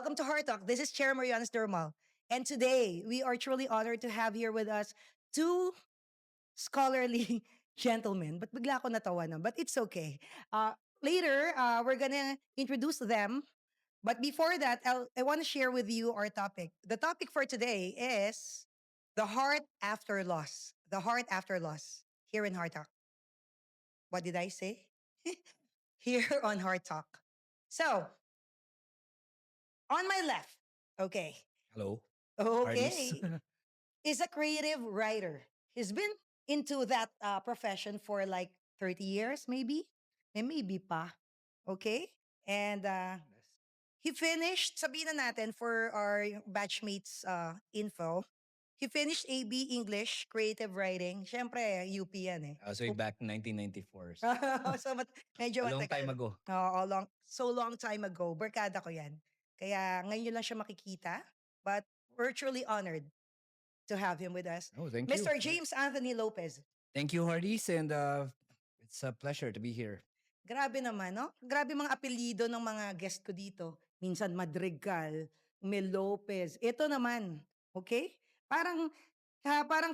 Welcome to Heart Talk. This is Chair Marianas Dermal. And today, we are truly honored to have here with us two scholarly gentlemen. But bigla ako natawa na, but it's okay. Later, we're gonna introduce them. But before that, I want to share with you our topic. The topic for today is the heart after loss. The heart after loss here in Heart Talk. What did I say? Here on Heart Talk. So, on my left, okay, Hello, okay, is a creative writer. He's been into that profession for like 30 years, maybe, and maybe pa. Okay? And he finished, sabihin na natin for our batchmates info, he finished AB English, Creative Writing. Siyempre, UP yan eh. So back 1994. So, medyo A long time matagal. ago. Oo, long time ago. Barkada ko yan. Kaya ngayon lang siya makikita. But we're truly honored to have him with us. Oh, thank Mr. you. James Anthony Lopez. Thank you, Hardys, and it's a pleasure to be here. Grabe naman, no? Grabe mga apelyido ng mga guest ko dito. Minsan Madrigal, Mel Lopez. Ito naman, okay? Parang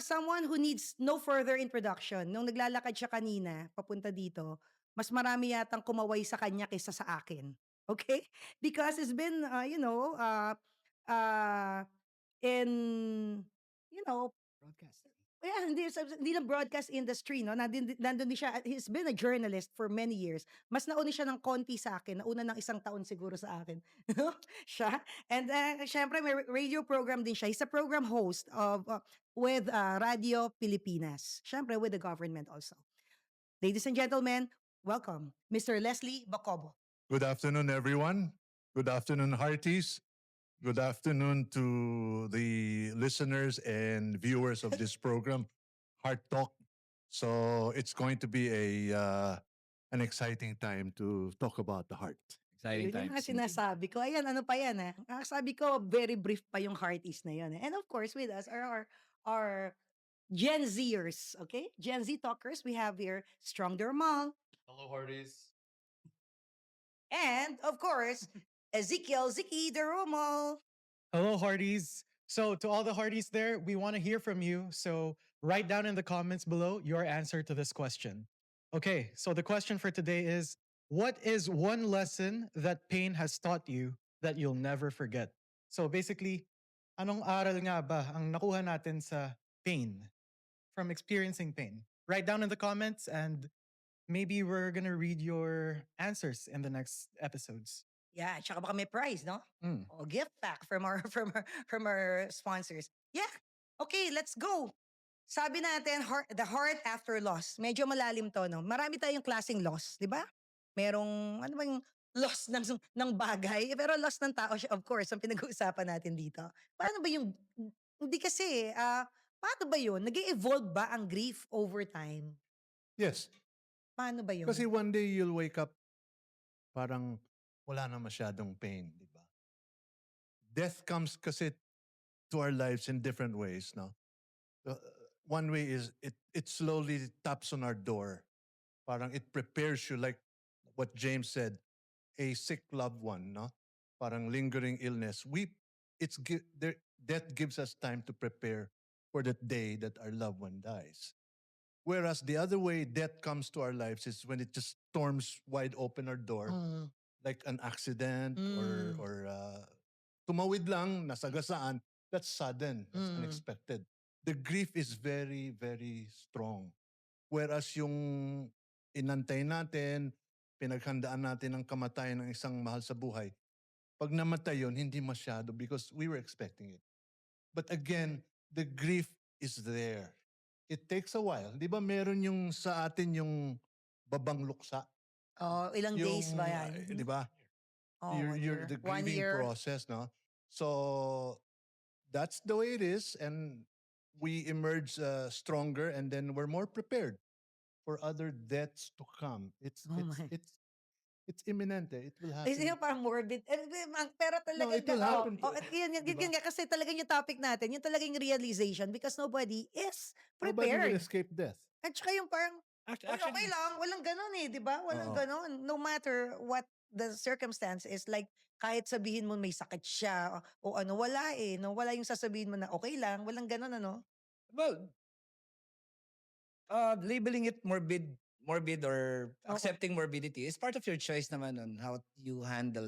someone who needs no further introduction. Nung naglalakad siya kanina, papunta dito, mas marami yatang kumaway sa kanya kaysa sa akin. Okay? Because it's been, in, you know, Broadcast. yeah, hindi lang broadcast industry, no? Nandun din siya. He's been a journalist for many years. Mas nauna siya ng konti sa akin. Nauna ng isang taon siguro sa akin. Siya. And syempre, may radio program din siya. He's a program host of with Radio Pilipinas. Syempre, with the government also. Ladies and gentlemen, welcome, Mr. Leslie Bacobo. Good afternoon, everyone. Good afternoon, Hearties. Good afternoon to the listeners and viewers of this program, Heart Talk. So it's going to be an exciting time to talk about the heart. Exciting Yun yung nga times. sinasabi ko. Ayan, ano pa yan eh. Sabi ko, very brief pa yung hearties na yun. And of course, with us are our Gen Zers, okay? Gen Z talkers. We have here Strong Dermal. Hello, Hardys. And of course, Ezekiel Ziki Deromo. Hello, Hardys. So, to all the Hardys there, we want to hear from you. So, write down in the comments below your answer to this question. Okay, so the question for today is, what is one lesson that pain has taught you that you'll never forget? So basically, anong aral nga ba ang nakuha natin sa pain, from experiencing pain? Write down in the comments and maybe we're gonna read your answers in the next episodes. Yeah, tsaka baka may prize, no? Mm. O gift pack from our sponsors. Yeah. Okay, let's go. Sabi natin, the heart after loss. Medyo malalim to, no? Marami tayong klaseng loss, di ba? Merong, ano ba yung loss ng bagay? Pero loss ng tao, of course, ang pinag-uusapan natin dito. Paano ba yung, hindi kasi, paano ba yun? Nag-evolve ba ang grief over time? Yes, Paano ba yun? kasi one day you'll wake up, parang wala na masyadong pain, di ba? Death comes kasi to our lives in different ways, no? One way is it slowly taps on our door. Parang it prepares you, like what James said, a sick loved one, no? Parang lingering illness. Death gives us time to prepare for that day that our loved one dies. Whereas the other way death comes to our lives is when it just storms wide open our door, Mm. like an accident Mm. or tumawid lang, nasagasaan. That's sudden, that's Mm. unexpected. The grief is very, very strong. Whereas yung inantay natin, pinaghandaan natin ang kamatayan ng isang mahal sa buhay, pag namatay yun, hindi masyado because we were expecting it. But again, the grief is there. It takes a while. Di ba meron yung sa atin yung babang luksa? Oh, ilang days ba yan? Di ba? Oh, 1 year. The 1 grieving year. process, no? So that's the way it is, and we emerge stronger, and then we're more prepared for other deaths to come. Oh my. It's imminent. It will Ay, happen. siya parang morbid. Pero talaga, No, it will happen. yun Diba? nga, kasi talagang yung topic natin, yung talagang realization because nobody is Nobody will prepared. escape death. At saka yung parang, Actually, "Ay, okay lang, walang ganon eh, di ba? Walang Oo. ganon. No matter what the circumstance is like kahit sabihin mo may sakit siya o ano, wala eh, no? Wala yung sasabihin mo na okay lang, walang ganun, ano? Well, labeling it morbid or Oo. accepting morbidity is part of your choice naman on how you handle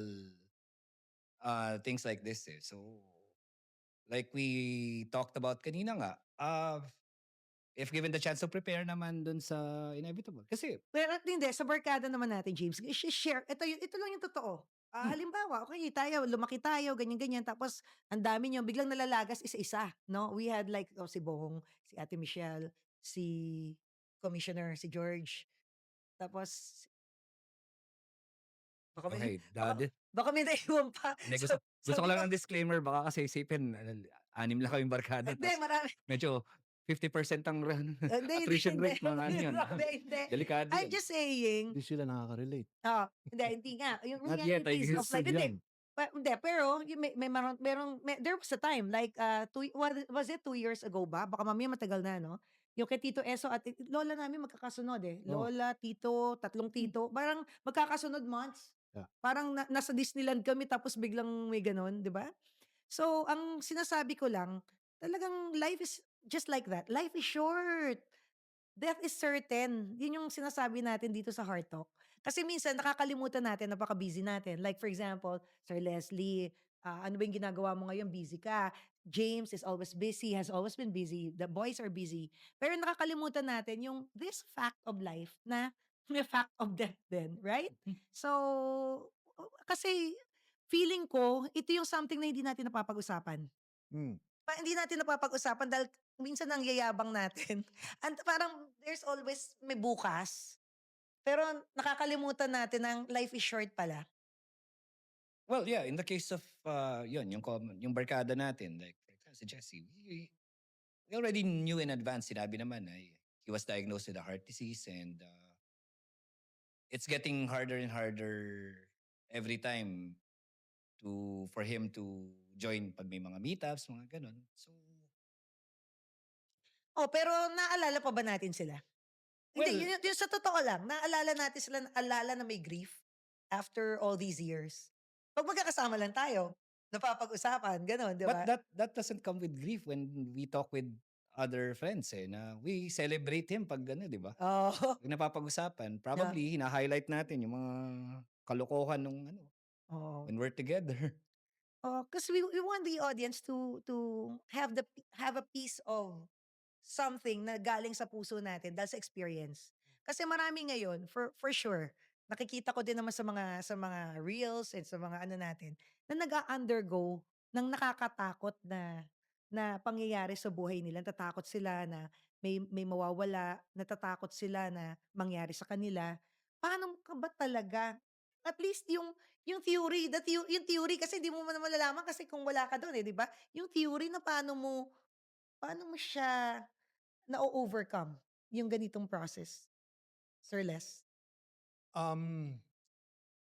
things like this eh. So, like we talked about kanina nga, if given the chance to prepare naman dun sa inevitable. Kasi, Pero hindi, sa barkada naman natin, James, share, ito lang yung totoo. Hmm. Halimbawa, okay, tayo, lumaki tayo, ganyan-ganyan, tapos ang dami nyo, biglang nalalagas isa-isa, no? We had like, si Bong, si Ate Michelle, si Commissioner, si George, tapos, baka may, okay, baka, dad. baka may naiwan pa. Hindi, So, gusto ko sabi lang ko, ng disclaimer, baka kasi isipin, 6 lang kaming barkada, hindi, tapos marami. medyo 50% ang Hindi, attrition hindi, rate, mga ano yun. hindi. Delikado I'm yun. just saying, Hindi sila nakaka-relate. hindi nga. Yung Not yet, I realities of guess. life. Hindi. Hindi, pero yung there was a time, like, was it 2 years ago ba? Baka mamaya matagal na, no? Yung kay Tito Eso at lola namin magkakasunod eh. Oh. Lola, tito, tatlong tito. Parang magkakasunod months. Yeah. Parang nasa Disneyland kami tapos biglang may ganon, di ba? So, ang sinasabi ko lang, talagang life is just like that. Life is short. Death is certain. Yun yung sinasabi natin dito sa Heart Talk. Kasi minsan nakakalimutan natin, napaka-busy natin. Like for example, Sir Leslie, ano ba yung ginagawa mo ngayon? Busy ka. James is always busy, has always been busy. The boys are busy. Pero nakakalimutan natin yung this fact of life na may fact of death din, right? So, kasi feeling ko, ito yung something na hindi natin napapag-usapan. Hmm. Hindi natin napapag-usapan dahil minsan ang yayabang natin. And parang there's always may bukas. Pero nakakalimutan natin ng life is short pala. Well, yeah, in the case of yun, yung barkada natin, like for example, si Jesse, we already knew in advance, sinabi naman na he was diagnosed with a heart disease and it's getting harder and harder every time for him to join pag may mga meetups, mga ganun. So, Pero naalala pa ba natin sila? Hindi, well, yun sa totoo lang. Naalala natin sila, naalala na may grief after all these years. Pag magkakasama lang tayo, napapag-usapan, gano'n, di but ba? that doesn't come with grief when we talk with other friends eh, na we celebrate him pag gano'n, di ba? Oo. Pag napapag-usapan, probably hina-highlight natin yung mga kalokohan nung Oo. when we're together. Because we want the audience to have a piece of something na galing sa puso natin dahil sa experience. Kasi marami ngayon, for sure, nakikita ko din naman sa mga reels and sa mga ano natin, na nag-undergo ng nakakatakot na pangyayari sa buhay nila. Natatakot sila na may mawawala, natatakot sila na mangyari sa kanila. Paano ka ba talaga? At least yung theory, yung theory kasi hindi mo naman malalaman kasi kung wala ka doon eh, 'di ba? Yung theory na paano mo siya na-o-overcome yung ganitong process, Sir Les? Um,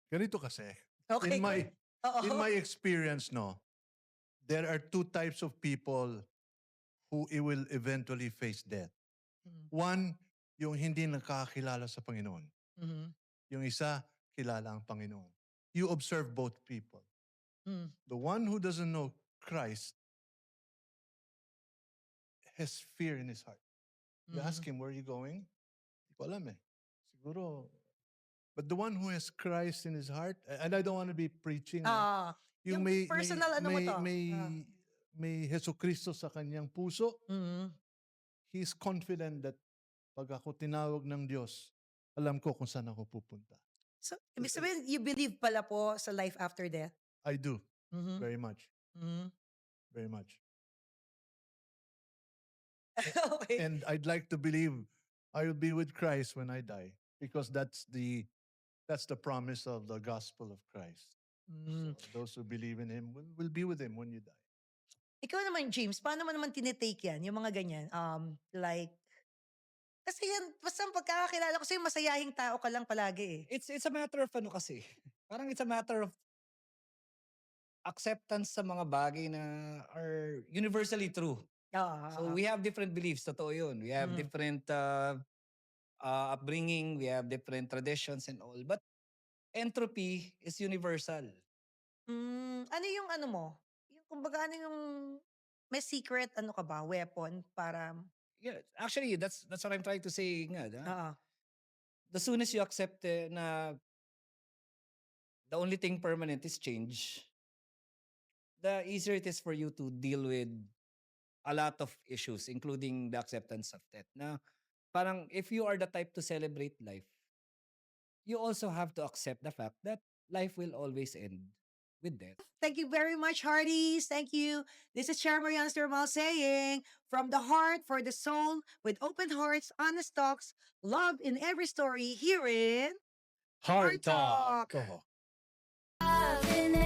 Ganito kasi. Okay, In my oo. in my experience, no, there are two types of people who will eventually face death. Mm, One, yung hindi nakakakilala sa Panginoon. mhm, Yung isa, kilala ang Panginoon. You observe both people. mm, The one who doesn't know Christ has fear in his heart. You ask mhm. him, where are you going? Hindi ko alam eh. Siguro. But the one who has Christ in his heart, and I don't want to be preaching, Yung personal ano mo to? may Heso Kristo sa kanyang puso, Mhm. he's confident that pag ako tinawag ng Diyos, alam ko kung saan ako pupunta. So, ibig sabihin, you believe pala po sa life after death? I do, Mhm, very much, mhm. very much. Okay. And I'd like to believe I will be with Christ when I die because that's the promise of the gospel of Christ. Mm. So those who believe in him will be with him when you die. Ikaw naman, James, paano mo naman tinitake yan, yung mga ganyan? Like, kasi yan, basta ang pagkakakilala ko sa'yo, masayahing tao ka lang palagi eh. It's a matter of ano kasi. Parang it's a matter of acceptance sa mga bagay na are universally true. So we have different beliefs, totoo yun. We have Mm. different upbringing, we have different traditions and all. But entropy is universal. Ano yung ano mo? Yung kumbaga ano yung may secret ano ka ba, weapon para Yeah, actually, that's what I'm trying to say nga. oo. The soonest you accept na the only thing permanent is change, the easier it is for you to deal with a lot of issues, including the acceptance of death. Na parang if you are the type to celebrate life, you also have to accept the fact that life will always end with death. Thank you very much, Hearties. Thank you. This is Chair Mariana Sturmal saying, from the heart for the soul, with open hearts, honest talks, love in every story here in Heart Talk. Talk. Oh. Love in